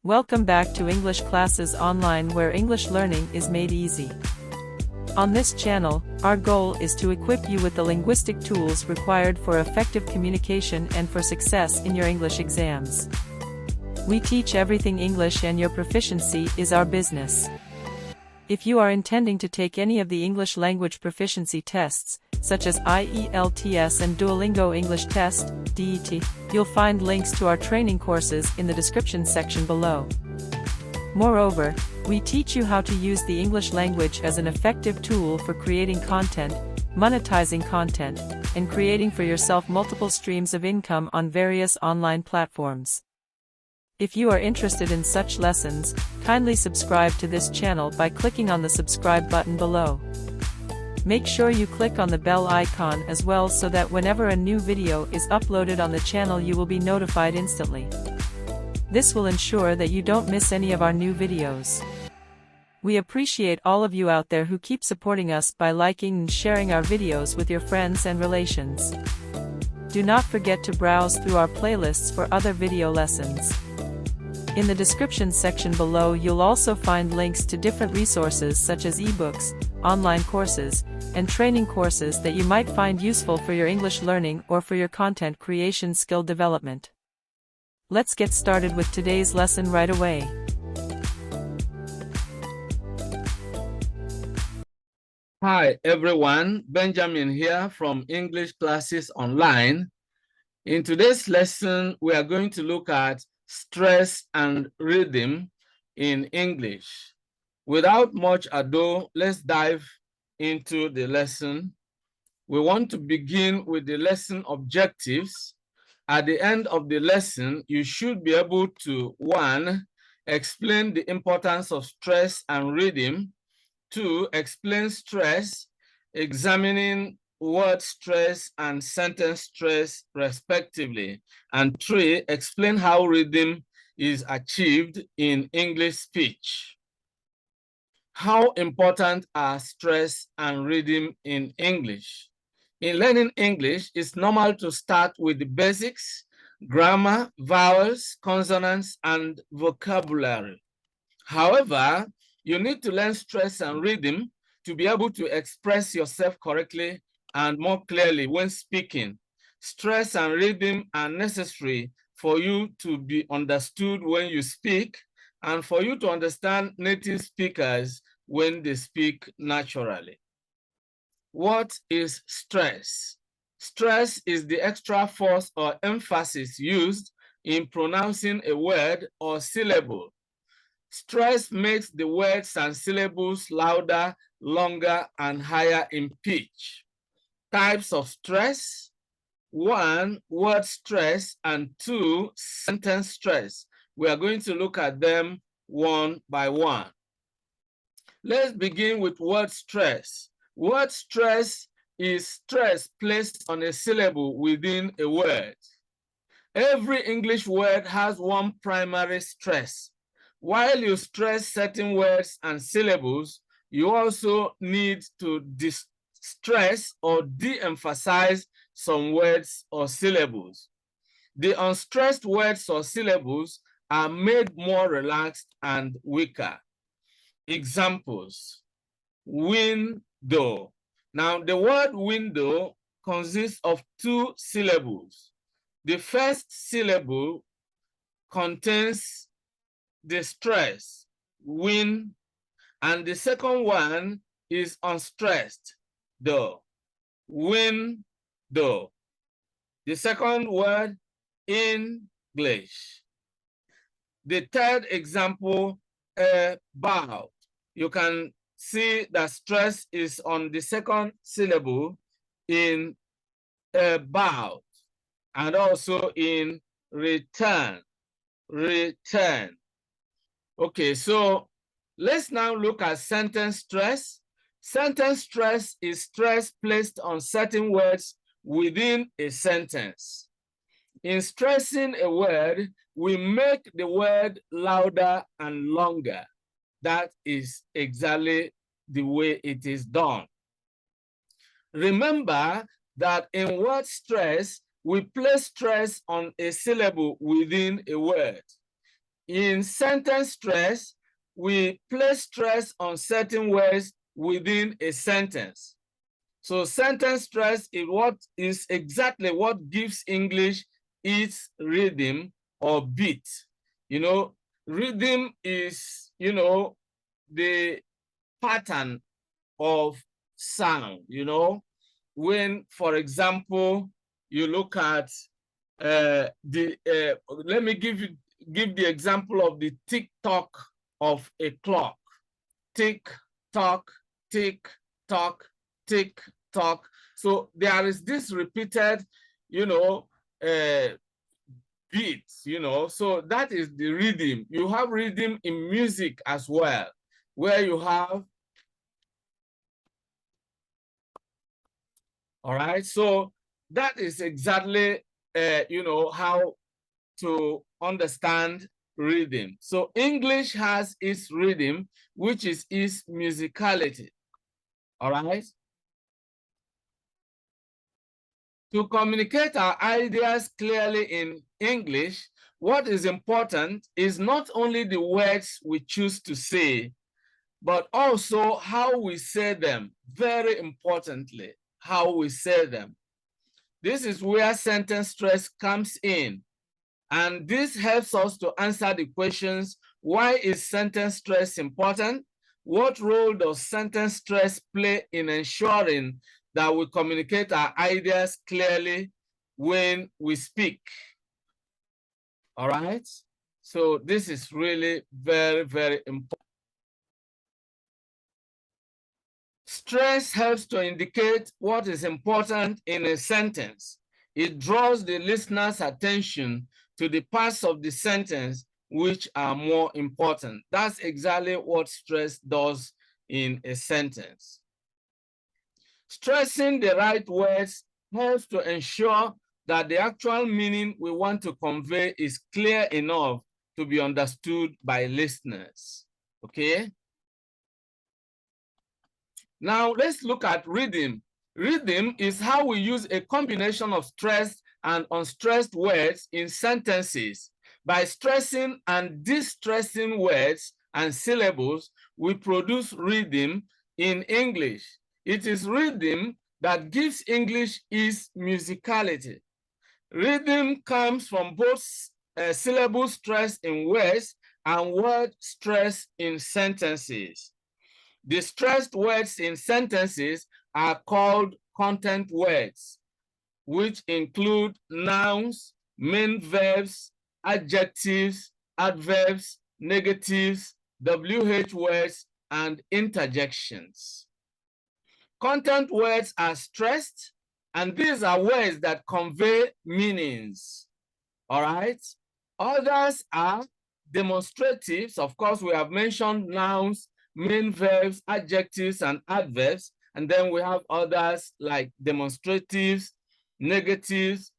Welcome back to English Classes Online, where English learning is made easy. On this channel, our goal is to equip you with the linguistic tools required for effective communication and for success in your English exams. We teach everything English, and your proficiency is our business. If you are intending to take any of the English language proficiency tests, such as IELTS and Duolingo English Test, DET, you'll find links to our training courses in the description section below. Moreover, we teach you how to use the English language as an effective tool for creating content, monetizing content, and creating for yourself multiple streams of income on various online platforms. If you are interested in such lessons, kindly subscribe to this channel by clicking on the subscribe button below. Make sure you click on the bell icon as well, so that whenever a new video is uploaded on the channel you will be notified instantly. This will ensure that you don't miss any of our new videos. We appreciate all of you out there who keep supporting us by liking and sharing our videos with your friends and relations. Do not forget to browse through our playlists for other video lessons. In the description section below you'll also find links to different resources such as ebooks, online courses, and training courses that you might find useful for your English learning or for your content creation skill development. Let's get started with today's lesson right away. Hi everyone, Benjamin here from English Classes Online. In today's lesson, we are going to look at stress and rhythm in English. Without much ado, let's dive into the lesson. We want to begin with the lesson objectives. At the end of the lesson, you should be able to 1. Explain the importance of stress and rhythm. 2. Explain stress, examining word stress and sentence stress respectively. And 3. Explain how rhythm is achieved in English speech. How important are stress and rhythm in English? In learning English, it's normal to start with the basics, grammar, vowels, consonants, and vocabulary. However, you need to learn stress and rhythm to be able to express yourself correctly and more clearly when speaking. Stress and rhythm are necessary for you to be understood when you speak and for you to understand native speakers when they speak naturally. What is stress? Stress is the extra force or emphasis used in pronouncing a word or syllable. Stress makes the words and syllables louder, longer, and higher in pitch. Types of stress: 1. Word stress, and 2. Sentence stress. We are going to look at them one by one. Let's begin with word stress. Word stress is stress placed on a syllable within a word. Every English word has one primary stress. While you stress certain words and syllables, you also need to stress or de-emphasize some words or syllables. The unstressed words or syllables are made more relaxed and weaker. Examples: window. Now, the word window consists of 2 syllables. The first syllable contains the stress, win, and the second one is unstressed, do, window. The second word, English. The third example, about. You can see that stress is on the second syllable in about, and also in return, return. Okay, so let's now look at sentence stress. Sentence stress is stress placed on certain words within a sentence. In stressing a word, we make the word louder and longer. That is exactly the way it is done. Remember that in word stress, we place stress on a syllable within a word. in sentence stress, we place stress on certain words within a sentence. So sentence stress is exactly what gives English its rhythm or beat. You know, rhythm is, the pattern of sound, when, for example, you look at let me give the example of the tick tock of a clock. Tick tock, tick tock, tick tock. So there is this repeated, beats, so that is the rhythm. You have rhythm in music as well, where you have, all right, so that is exactly, how to understand rhythm. So English has its rhythm, which is its musicality, all right? To communicate our ideas clearly in English, what is important is not only the words we choose to say, but also how we say them. Very importantly, how we say them. This is where sentence stress comes in. And this helps us to answer the questions: why is sentence stress important? What role does sentence stress play in ensuring that we communicate our ideas clearly when we speak? All right? So this is really very, very important. Stress helps to indicate what is important in a sentence. It draws the listener's attention to the parts of the sentence which are more important. That's exactly what stress does in a sentence. Stressing the right words helps to ensure that the actual meaning we want to convey is clear enough to be understood by listeners. Okay? Now let's look at rhythm. Rhythm is how we use a combination of stressed and unstressed words in sentences. By stressing and distressing words and syllables, we produce rhythm in English. It is rhythm that gives English its musicality. Rhythm comes from both syllable stress in words and word stress in sentences. The stressed words in sentences are called content words, which include nouns, main verbs, adjectives, adverbs, negatives, WH words, and interjections. Content words are stressed, and these are words that convey meanings. All right? Others are demonstratives. Of course, we have mentioned nouns, main verbs, adjectives, and adverbs. And then we have others like demonstratives, negatives,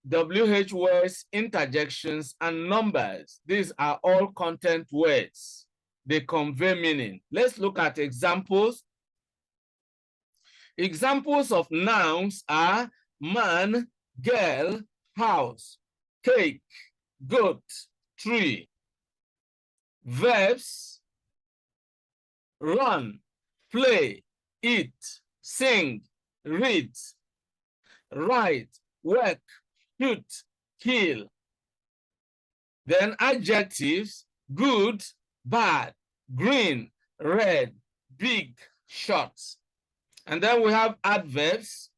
WH words, interjections, and numbers. These are all content words. They convey meaning. Let's look at examples. Examples of nouns are man, girl, house, cake, goat, tree. Verbs: run, play, eat, sing, read, write, work, shoot, kill. Then adjectives: good, bad, green, red, big, short. And then we have adverbs,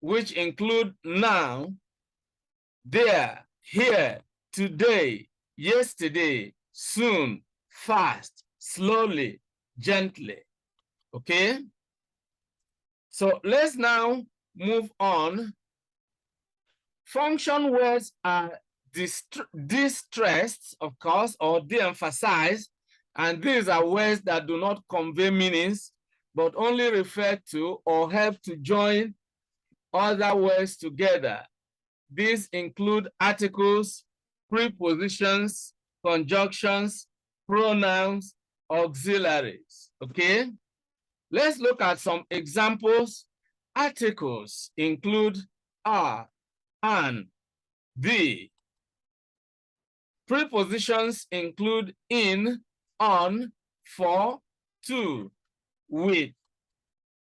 which include now, there, here, today, yesterday, soon, fast, slowly, gently. Okay? So let's now move on. Function words are distressed, of course, or de-emphasized, and these are words that do not convey meanings, but only refer to or help to join other words together. These include articles, prepositions, conjunctions, pronouns, auxiliaries. Okay? Let's look at some examples. Articles include are, an, the. Prepositions include in, on, for, to, with.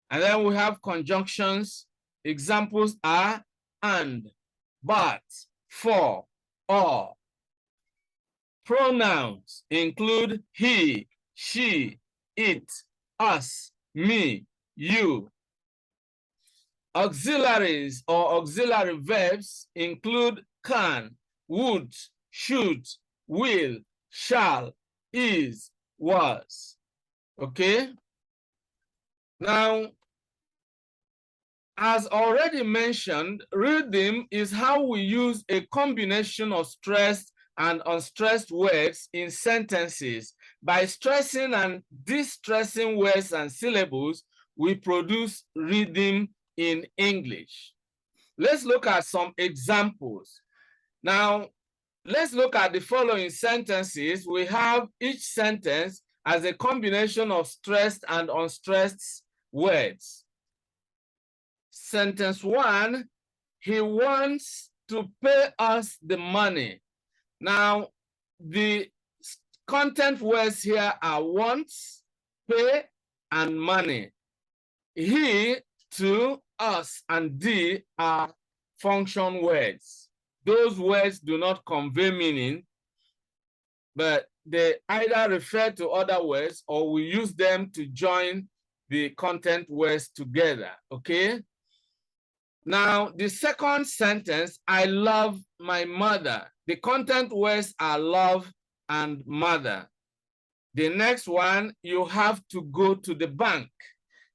And then we have conjunctions. Examples are and, but, for, or. Pronouns include he, she, it, us, me, you. Auxiliaries or auxiliary verbs include can, would, should, will, shall, is, was. Okay? Now, as already mentioned, rhythm is how we use a combination of stressed and unstressed words in sentences. By stressing and distressing words and syllables, we produce rhythm in English. Let's look at some examples. Now, let's look at the following sentences. We have each sentence as a combination of stressed and unstressed words. Sentence 1, he wants to pay us the money. Now, the content words here are wants, pay, and money. He, to, us, and the are function words. Those words do not convey meaning, but they either refer to other words or we use them to join the content words together, okay? Now, the second sentence, I love my mother. The content words are love and mother. The next one, you have to go to the bank.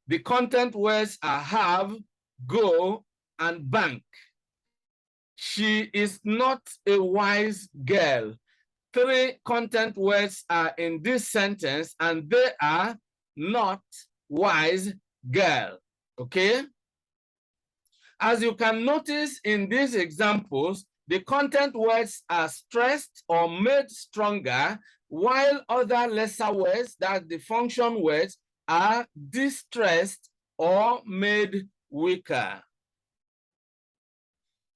The content words are have, go, and bank. She is not a wise girl. 3 content words are in this sentence, and they are not wise girl, okay? As you can notice in these examples, the content words are stressed or made stronger, while other lesser words, that the function words, are distressed or made weaker.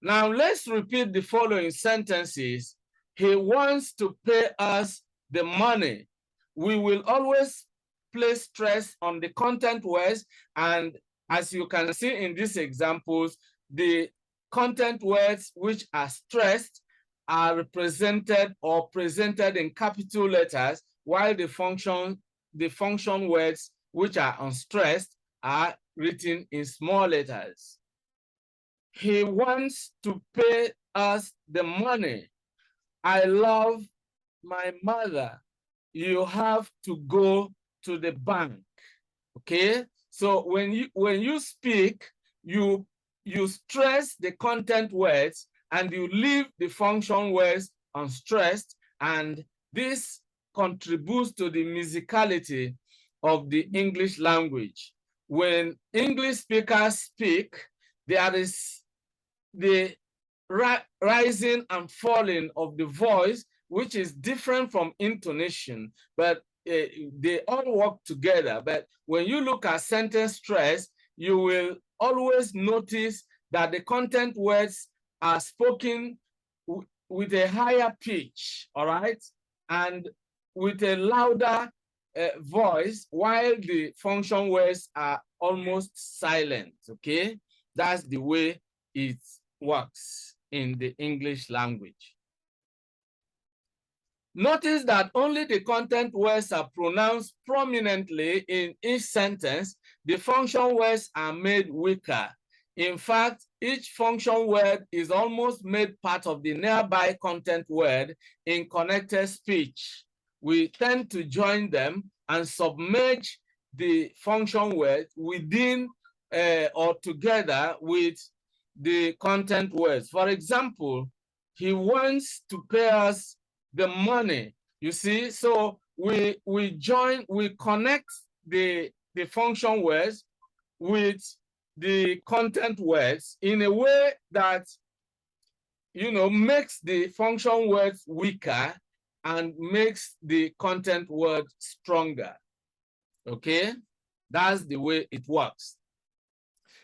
Now let's repeat the following sentences. He wants to pay us the money. We will always place stress on the content words, and as you can see in these examples, the content words which are stressed are represented or presented in capital letters, while the function words which are unstressed are written in small letters. He wants to pay us the money. I love my mother. You have to go to the bank, okay? So when you speak, you stress the content words and you leave the function words unstressed, and this contributes to the musicality of the English language. When English speakers speak, there is the rising and falling of the voice, which is different from intonation, but they all work together. But when you look at sentence stress, you will always notice that the content words are spoken with a higher pitch, all right? And with a louder voice, while the function words are almost silent, okay? That's the way it works in the English language. Notice that only the content words are pronounced prominently in each sentence. The function words are made weaker. In fact, each function word is almost made part of the nearby content word in connected speech. We tend to join them and submerge the function word within or together with the content words. For example, he wants to pay us the money, you see? So we connect the function words with the content words in a way that, you know, makes the function words weaker and makes the content word stronger, okay? That's the way it works.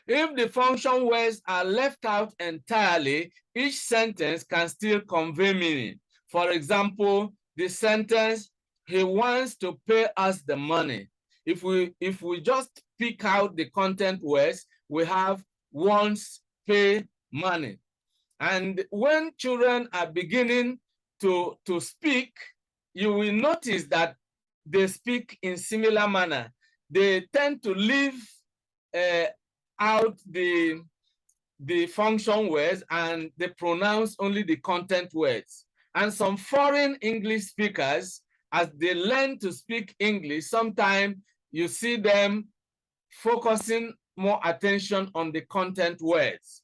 If the function words are left out entirely, each sentence can still convey meaning. For example, the sentence, he wants to pay us the money. If we just pick out the content words, we have wants, pay, money. And when children are beginning to speak, you will notice that they speak in similar manner. They tend to leave out the function words and they pronounce only the content words. And some foreign English speakers, as they learn to speak English, sometimes you see them focusing more attention on the content words.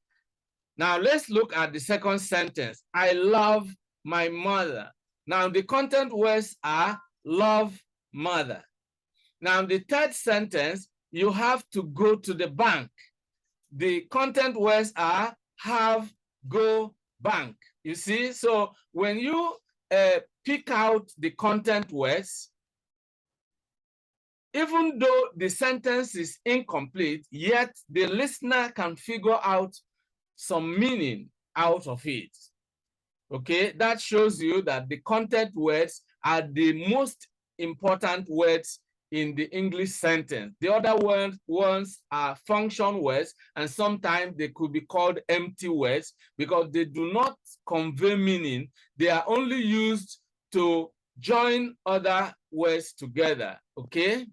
Now let's look at the second sentence. I love my mother. Now the content words are love, mother. Now the third sentence, you have to go to the bank. The content words are have, go, bank. You see, so when you pick out the content words, even though the sentence is incomplete, yet the listener can figure out some meaning out of it. Okay, that shows you that the content words are the most important words in the English sentence. The other ones are function words, and sometimes they could be called empty words because they do not convey meaning. They are only used to join other words together, okay?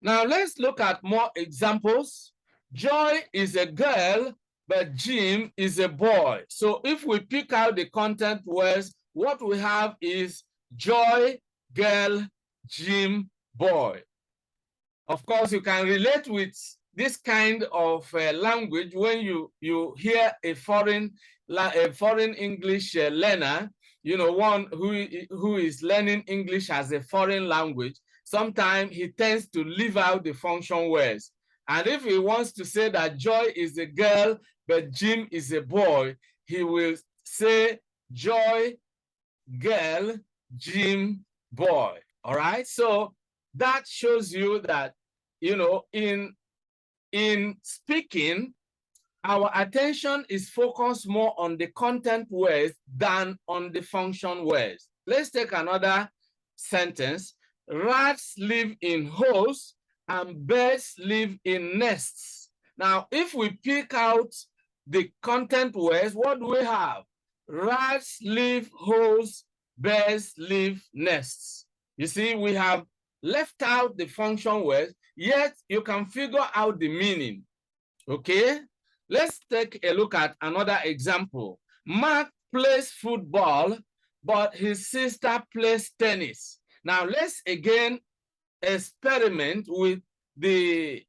Now let's look at more examples. Joy is a girl, but Jim is a boy. So if we pick out the content words, what we have is joy, girl, Jim, boy. Of course, you can relate with this kind of language when you hear a foreign English learner, you know, one who is learning English as a foreign language. Sometimes he tends to leave out the function words. And if he wants to say that Joy is a girl, but Jim is a boy, he will say Joy, girl, Jim, boy. All right. So that shows you that, you know, in speaking, our attention is focused more on the content words than on the function words. Let's take another sentence. Rats live in holes and birds live in nests. Now, if we pick out the content words, what do we have? Rats live holes, birds live nests. You see, we have left out the function words, yet you can figure out the meaning, okay? Let's take a look at another example. Mark plays football, but his sister plays tennis. Now, let's again experiment with the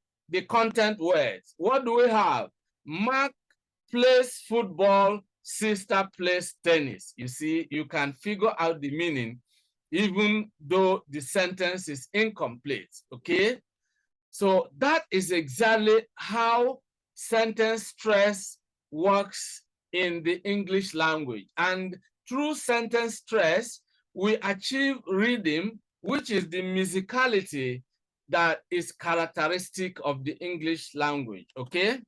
content words. What do we have? Mark plays football, sister plays tennis. You see, you can figure out the meaning even though the sentence is incomplete, okay? So that is exactly how sentence stress works in the English language. And through sentence stress, we achieve rhythm, which is the musicality that is characteristic of the English language, okay?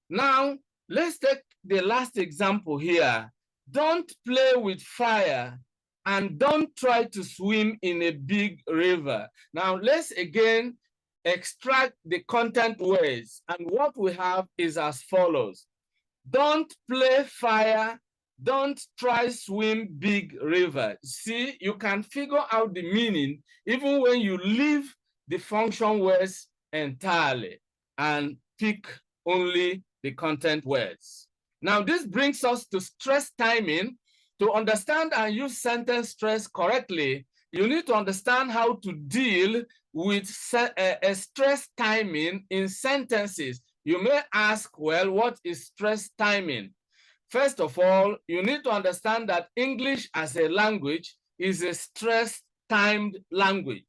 Now, let's take the last example here. Don't play with fire and don't try to swim in a big river. Now, let's again extract the content words, and what we have is as follows. Don't play fire, don't try swim big river. See, you can figure out the meaning even when you leave the function words entirely and pick only the content words. Now, this brings us to stress timing. To understand and use sentence stress correctly, you need to understand how to deal with a stress timing in sentences. You may ask, well, what is stress timing? First of all, you need to understand that English as a language is a stress-timed language.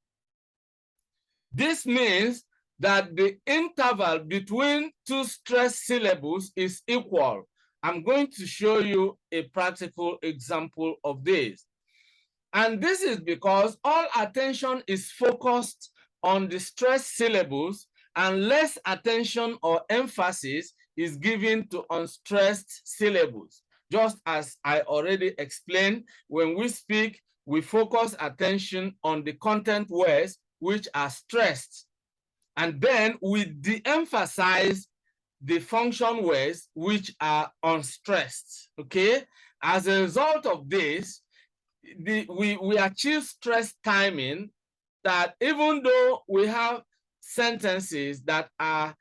This means that the interval between two stress syllables is equal. I'm going to show you a practical example of this. And this is because all attention is focused on the stress syllables and less attention or emphasis is given to unstressed syllables. Just as I already explained, when we speak, we focus attention on the content words which are stressed. And then we de-emphasize the function words which are unstressed, okay? As a result of this, we achieve stress timing that even though we have sentences that are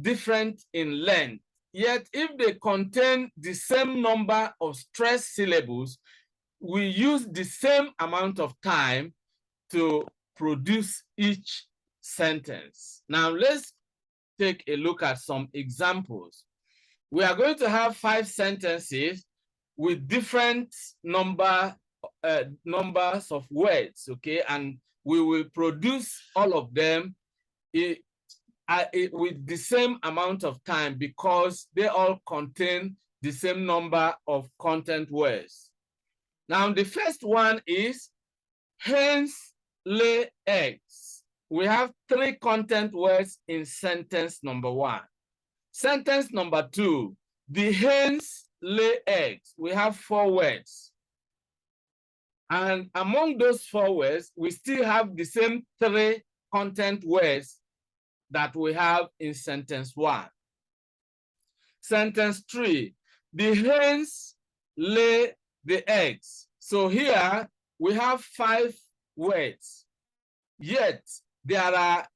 different in length, yet if they contain the same number of stress syllables, we use the same amount of time to produce each sentence. Now let's take a look at some examples. We are going to have 5 sentences with different numbers of words, okay? And we will produce all of them with the same amount of time because they all contain the same number of content words. Now, the first one is hens lay eggs. We have 3 content words in sentence number 1. Sentence number 2, the hens lay eggs. We have 4 words. And among those 4 words, we still have the same 3 content words that we have in sentence 1. Sentence 3, the hens lay the eggs. So here we have 5 words, yet there are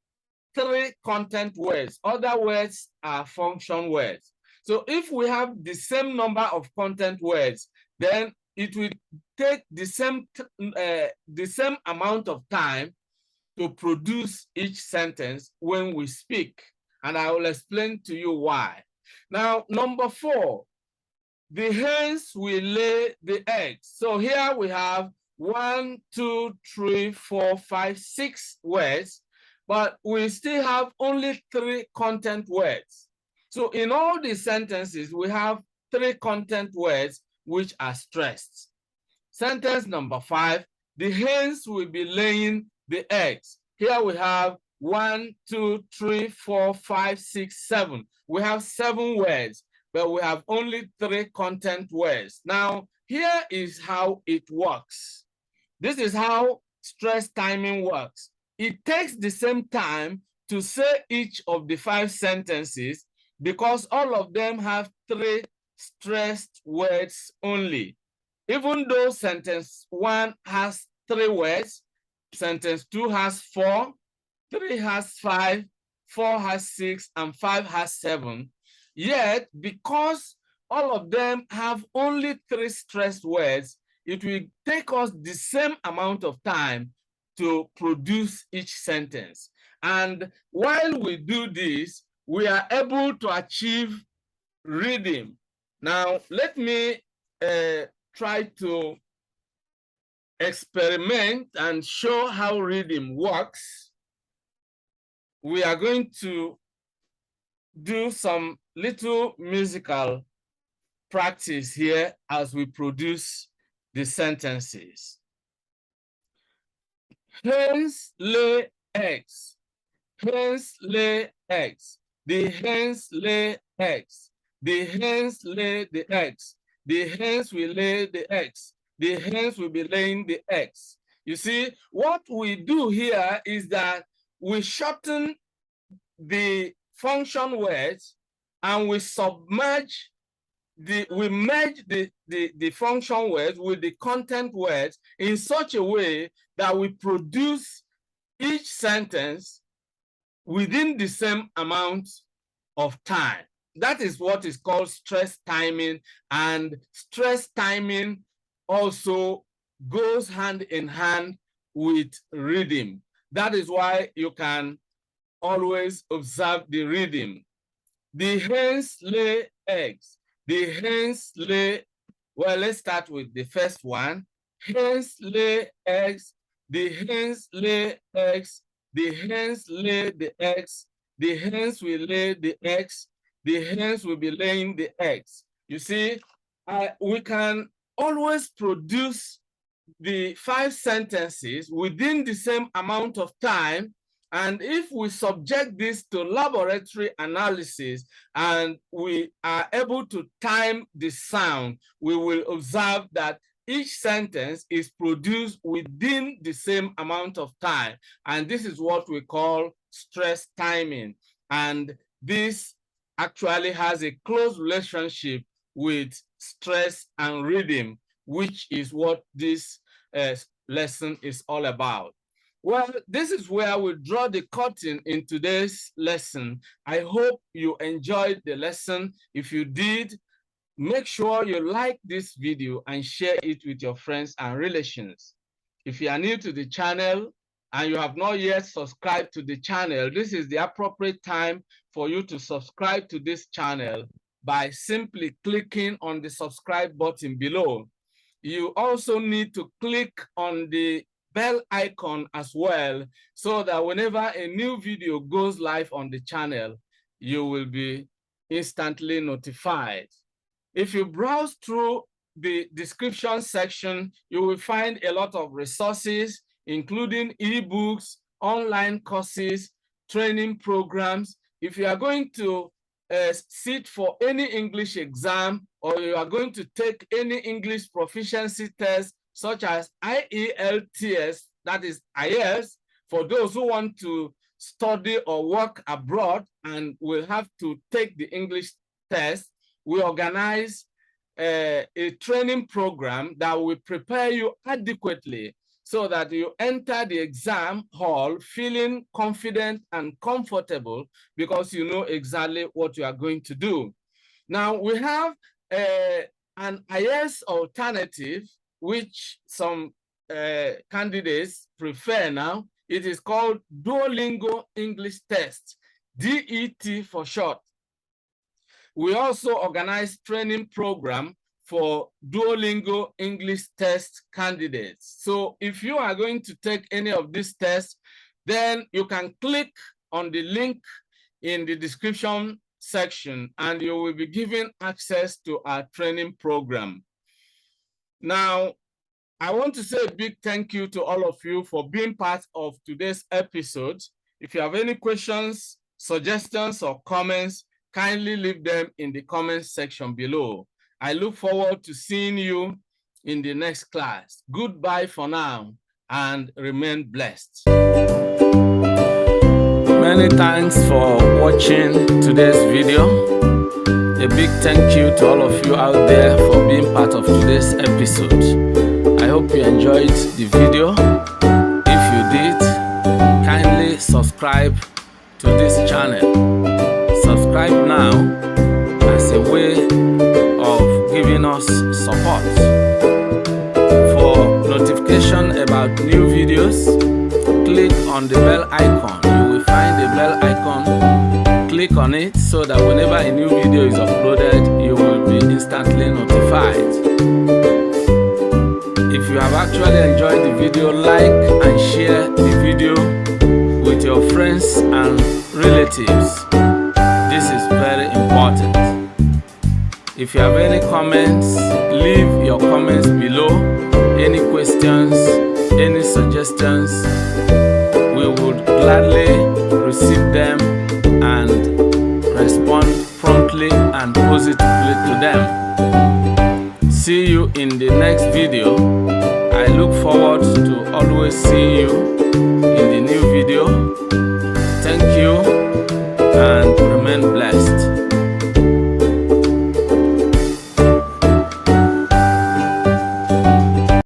3 content words. Other words are function words. So if we have the same number of content words, then it will take the same amount of time to produce each sentence when we speak. And I will explain to you why. Now, number 4, the hens will lay the eggs. So here we have 1, 2, 3, 4, 5, 6 words, but we still have only 3 content words. So in all these sentences, we have 3 content words which are stressed. Sentence number 5, the hens will be laying the eggs. Here we have 1, 2, 3, 4, 5, 6, 7. We have 7 words, but we have only 3 content words. Now, here is how it works. This is how stress timing works. It takes the same time to say each of the 5 sentences because all of them have 3 stressed words only. Even though sentence 1 has 3 words, sentence 2 has 4, 3 has 5, 4 has 6, and 5 has 7. Yet, because all of them have only 3 stressed words, it will take us the same amount of time to produce each sentence. And while we do this, we are able to achieve rhythm. Now, let me try to experiment and show how rhythm works. We are going to do some little musical practice here as we produce the sentences. Hens lay eggs. Hens lay eggs. The hens lay eggs. The hens lay the eggs. The hens will lay the eggs. The hens will be laying the eggs. You see, what we do here is that we shorten the function words and we submerge we merge the function words with the content words in such a way that we produce each sentence within the same amount of time. That is what is called stress timing, and stress timing also goes hand in hand with rhythm. That is why you can always observe the rhythm. The hens lay eggs. The hens lay, well, let's start with the first one. Hens lay eggs. The hens lay eggs. The hens lay the eggs. The hens will lay the eggs. The hens will be laying the eggs. You see, we can always produce the 5 sentences within the same amount of time And if we subject this to laboratory analysis and we are able to time the sound, we will observe that each sentence is produced within the same amount of time. And this is what we call stress timing. And this actually has a close relationship with stress and rhythm, which is what this lesson is all about. Well, this is where we draw the curtain in today's lesson. I hope you enjoyed the lesson. If you did, make sure you like this video and share it with your friends and relations. If you are new to the channel and you have not yet subscribed to the channel, this is the appropriate time for you to subscribe to this channel by simply clicking on the subscribe button below. You also need to click on the bell icon as well, so that whenever a new video goes live on the channel, you will be instantly notified. If you browse through the description section, you will find a lot of resources, including ebooks, online courses, training programs. If you are going to sit for any English exam, or you are going to take any English proficiency test, such as IELTS, that is IELTS, for those who want to study or work abroad and will have to take the English test, we organize a training program that will prepare you adequately so that you enter the exam hall feeling confident and comfortable because you know exactly what you are going to do. Now, we have an IELTS alternative, which some candidates prefer now. It is called Duolingo English Test, DET for short. We also organize training program for Duolingo English test candidates. So if you are going to take any of these tests, then you can click on the link in the description section and you will be given access to our training program. Now, I want to say a big thank you to all of you for being part of today's episode. If you have any questions, suggestions, or comments, kindly leave them in the comments section below. I look forward to seeing you in the next class. Goodbye for now and remain blessed. Many thanks for watching today's video. A big thank you to all of you out there for being part of today's episode. I hope you enjoyed the video. If you did, kindly subscribe to this channel. Subscribe now as a way of giving us support. For notification about new videos, click on the bell icon. You will find the bell icon. Click on it so that whenever a new video is uploaded, you will be instantly notified. If you have actually enjoyed the video, like and share the video with your friends and relatives. This is very important. If you have any comments, leave your comments below. Any questions, any suggestions, we would gladly receive them and respond promptly and positively to them. See you in the next video. I look forward to always seeing you